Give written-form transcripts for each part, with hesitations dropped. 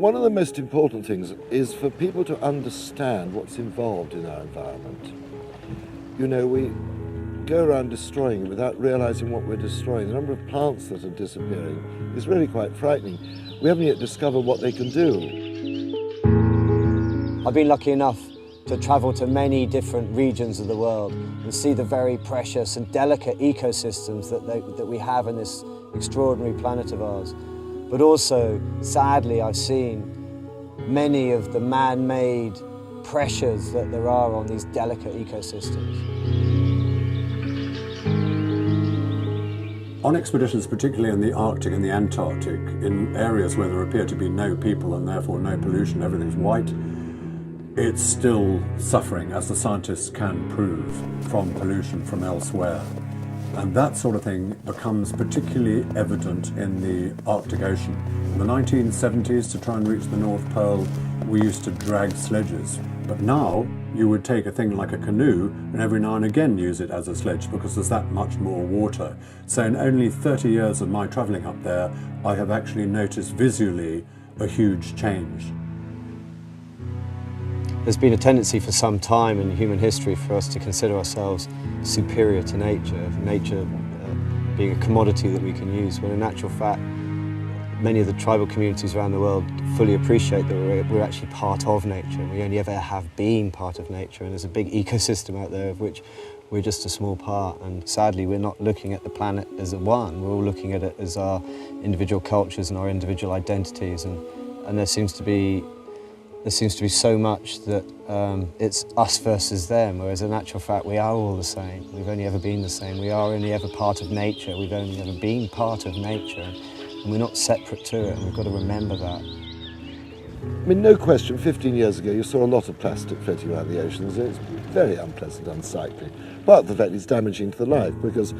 One of the most important things is for people to understand what's involved in our environment. You know, we go around destroying it without realizing what we're destroying. The number of plants that are disappearing is really quite frightening. We haven't yet discovered what they can do. I've been lucky enough to travel to many different regions of the world and see the very precious and delicate ecosystems that we have in this extraordinary planet of ours. But also, sadly, I've seen many of the man-made pressures that there are on these delicate ecosystems. On expeditions, particularly in the Arctic and the Antarctic, in areas where there appear to be no people and therefore no pollution, everything's white, it's still suffering, as the scientists can prove, from pollution from elsewhere. And that sort of thing becomes particularly evident in the Arctic Ocean. In the 1970s, to try and reach the North Pole, we used to drag sledges. But now, you would take a thing like a canoe and every now and again use it as a sledge because there's that much more water. So in only 30 years of my travelling up there, I have actually noticed visually a huge change. There's been a tendency for some time in human history for us to consider ourselves superior to nature being a commodity that we can use, when in actual fact many of the tribal communities around the world fully appreciate that we're actually part of nature, and we only ever have been part of nature, and there's a big ecosystem out there of which we're just a small part. And sadly, we're not looking at the planet as a one, we're all looking at it as our individual cultures and our individual identities, and there seems to be so much that it's us versus them, whereas in actual fact we are all the same. We've only ever been the same. We are only ever part of nature. We've only ever been part of nature, and we're not separate to it, and we've got to remember that. I mean, no question, 15 years ago you saw a lot of plastic floating around the oceans. It's very unpleasant, unsightly. But the fact it's damaging to the life, because,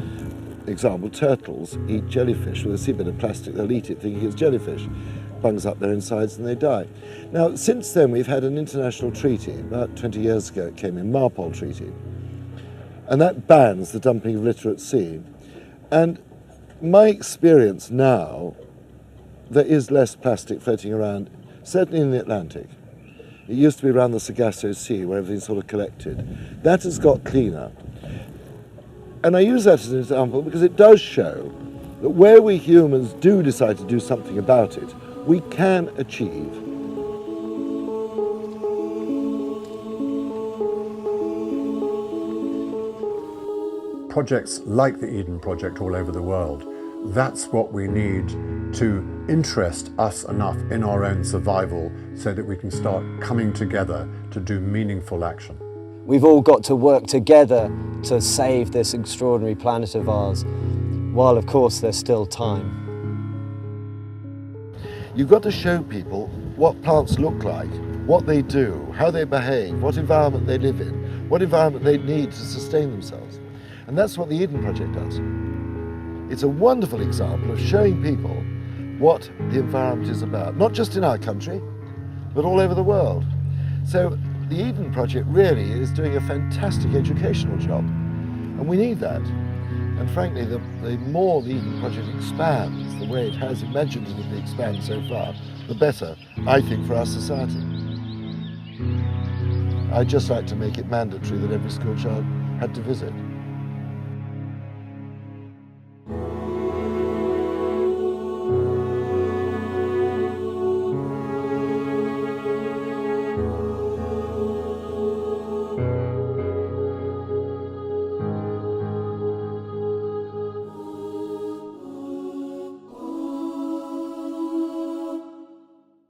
for example, turtles eat jellyfish. When they see a bit of plastic, they'll eat it thinking it's jellyfish. Bungs up their insides and they die. Now, since then we've had an international treaty. About 20 years ago it came in, Marpol Treaty. And that bans the dumping of litter at sea. And my experience now, there is less plastic floating around, certainly in the Atlantic. It used to be around the Sargasso Sea where everything's sort of collected. That has got cleaner. And I use that as an example because it does show that where we humans do decide to do something about it, we can achieve. Projects like the Eden Project all over the world, that's what we need to interest us enough in our own survival so that we can start coming together to do meaningful action. We've all got to work together to save this extraordinary planet of ours, while of course there's still time. You've got to show people what plants look like, what they do, how they behave, what environment they live in, what environment they need to sustain themselves. And that's what the Eden Project does. It's a wonderful example of showing people what the environment is about, not just in our country, but all over the world. So the Eden Project really is doing a fantastic educational job, and we need that. And frankly, the more the Eden Project expands, the way it has imaginatively expanded so far, the better, I think, for our society. I'd just like to make it mandatory that every school child had to visit.